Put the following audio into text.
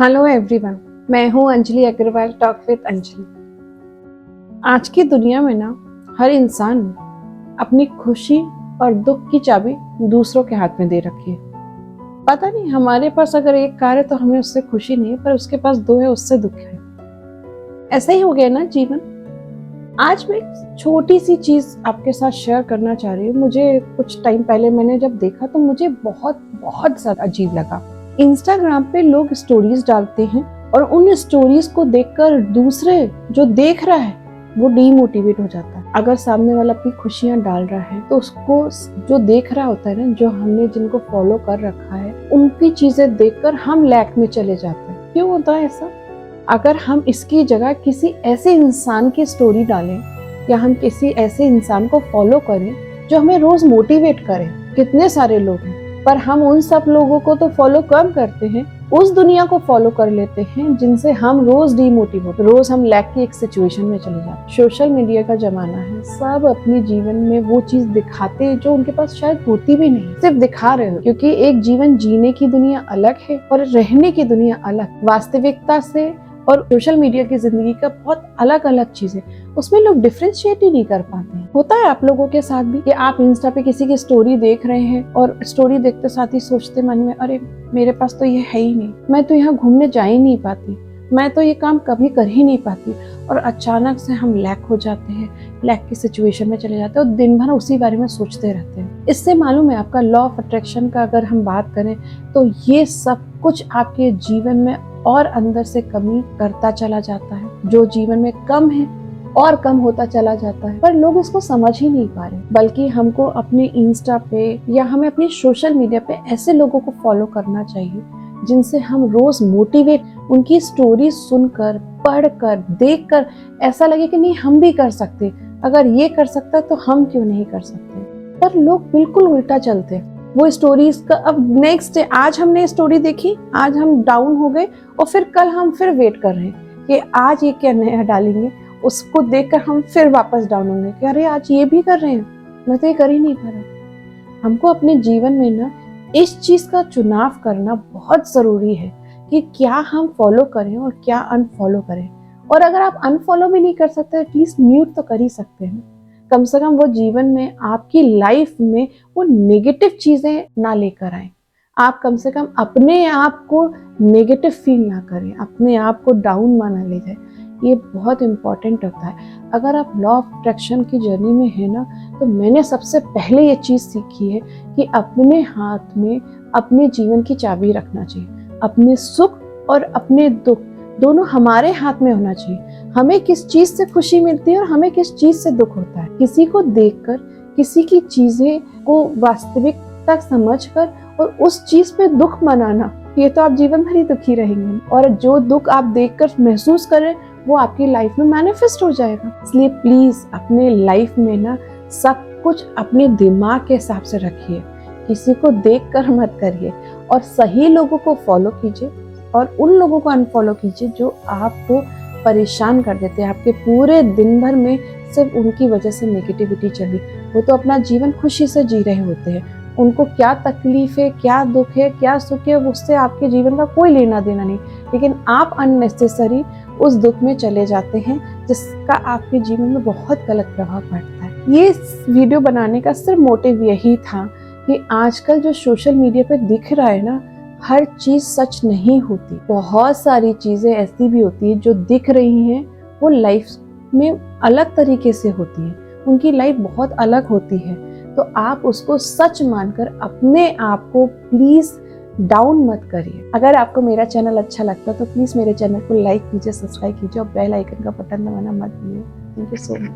Hello everyone, मैं हूं Anjali Agarwal, talk with Anjali. आज की दुनिया में ना हर इंसान अपनी खुशी और दुख की चाबी दूसरों के हाथ में दे रखी है। पता नहीं हमारे पास अगर एक कार है तो हमें उससे खुशी नहीं है, पर उसके पास दो है उससे दुख है। ऐसा ही हो गया ना जीवन। आज मैं एक छोटी सी चीज आपके साथ शेयर करना चाह रही हूँ। मुझे कुछ टाइम पहले मैंने जब देखा तो मुझे बहुत बहुत ज्यादा अजीब लगा। इंस्टाग्राम पे लोग स्टोरीज डालते हैं और उन स्टोरीज को देखकर दूसरे जो देख रहा है वो डीमोटिवेट हो जाता है। अगर सामने वाला अपनी खुशियां डाल रहा है तो उसको जो देख रहा होता है ना, जो हमने जिनको फॉलो कर रखा है, उनकी चीजें देखकर हम लैक में चले जाते हैं। क्यों होता है ऐसा? अगर हम इसकी जगह किसी ऐसे इंसान की स्टोरी डालें या हम किसी ऐसे इंसान को फॉलो करें जो हमें रोज मोटिवेट करे। कितने सारे लोग हैं, पर हम उन सब लोगों को तो फॉलो कम करते हैं, उस दुनिया को फॉलो कर लेते हैं जिनसे हम रोज डीमोटिवेट, रोज हम लैक की एक सिचुएशन में चले जाते हैं। सोशल मीडिया का जमाना है, सब अपने जीवन में वो चीज दिखाते हैं जो उनके पास शायद होती भी नहीं, सिर्फ दिखा रहे हो। क्योंकि एक जीवन जीने की दुनिया अलग है और रहने की दुनिया अलग। वास्तविकता से और सोशल मीडिया की जिंदगी का बहुत अलग अलग चीज है, उसमें लोग डिफरेंशिएट ही नहीं कर पाते हैं। होता है आप लोगों के साथ भी कि आप इंस्टा पे किसी की स्टोरी देख रहे हैं और स्टोरी देखते साथ ही सोचते मन में, अरे मेरे पास तो ये है ही नहीं, मैं तो यहाँ घूमने जा ही नहीं पाती, मैं तो ये काम कभी कर ही नहीं पाती। और अचानक से हम लैक हो जाते हैं, लैक की सिचुएशन में चले जाते हैं और दिन भर उसी बारे में सोचते रहते हैं। इससे मालूम है आपका लॉ ऑफ अट्रैक्शन का अगर हम बात करें तो ये सब कुछ आपके जीवन में और अंदर से कमी करता चला जाता है। जो जीवन में कम है और कम होता चला जाता है, पर लोग इसको समझ ही नहीं पा रहे। बल्कि हमको अपने इंस्टा पे या हमें अपनी सोशल मीडिया पे ऐसे लोगों को फॉलो करना चाहिए जिनसे हम रोज मोटिवेट, उनकी स्टोरी सुनकर, पढ़कर, देखकर ऐसा लगे कि नहीं हम भी कर सकते, अगर ये कर सकता है तो हम क्यों नहीं कर सकते। पर लोग बिल्कुल उल्टा चलते हैं। वो स्टोरीज का अब नेक्स्ट डे, आज हमने स्टोरी देखी, आज हम डाउन हो गए और फिर कल हम फिर वेट कर रहे हैं कि आज ये क्या नया डालेंगे। उसको देखकर हम फिर वापस डाउन होंगे कि अरे आज ये भी कर रहे हैं, मैं तो ये कर ही नहीं पा रहा। हमको अपने जीवन में ना इस चीज का चुनाव करना बहुत जरूरी है कि क्या हम फॉलो करें और क्या अनफॉलो करें। और अगर आप अनफॉलो भी नहीं कर सकते, एटलीस्ट म्यूट तो कर ही सकते हैं। कम से कम वो जीवन में, आपकी लाइफ में वो नेगेटिव चीजें ना लेकर आए। आप कम से कम अपने आप को नेगेटिव फील ना करें, अपने आप को डाउन माना ले जाए। ये बहुत इंपॉर्टेंट होता है। अगर आप लॉ ऑफ अट्रैक्शन की जर्नी में है ना, तो मैंने सबसे पहले ये चीज सीखी है कि अपने हाथ में अपने जीवन की चाबी रखना चाहिए। अपने सुख और अपने दुख दोनों हमारे हाथ में होना चाहिए। हमें किस चीज से खुशी मिलती है और हमें किस चीज से दुख होता है। किसी को देखकर, किसी की चीजें को वास्तविकता समझकर और उस चीज पे दुख मनाना, ये तो आप जीवन भर ही दुखी रहेंगे। और जो दुख आप देखकर महसूस करें वो आपकी लाइफ में मैनिफेस्ट हो जाएगा। इसलिए प्लीज अपने लाइफ में ना सब कुछ अपने दिमाग के हिसाब से रखिए, किसी को देखकर मत करिए और सही लोगों को फॉलो कीजिए और उन लोगों को अनफॉलो कीजिए जो आपको परेशान कर देते हैं। आपके पूरे दिन भर में सिर्फ उनकी वजह से नेगेटिविटी चली। वो तो अपना जीवन खुशी से जी रहे होते हैं, उनको क्या तकलीफ है, क्या दुख है, क्या सुख है, उससे आपके जीवन का कोई लेना देना नहीं। लेकिन आप अननेसेसरी उस दुख में चले जाते हैं जिसका आपके जीवन में बहुत गलत प्रभाव पड़ता है। ये वीडियो बनाने का सिर्फ मोटिव यही था कि आजकल जो सोशल मीडिया पे दिख रहा है ना, हर चीज सच नहीं होती। बहुत सारी चीजें ऐसी भी होती है जो दिख रही हैं, वो लाइफ में अलग तरीके से होती है, उनकी लाइफ बहुत अलग होती है। तो आप उसको सच मानकर अपने आप को प्लीज डाउन मत करिए। अगर आपको मेरा चैनल अच्छा लगता है तो प्लीज मेरे चैनल को लाइक कीजिए, सब्सक्राइब कीजिए और बेल आइकन का बटन दबाना मत भूलिए। Thank you so much.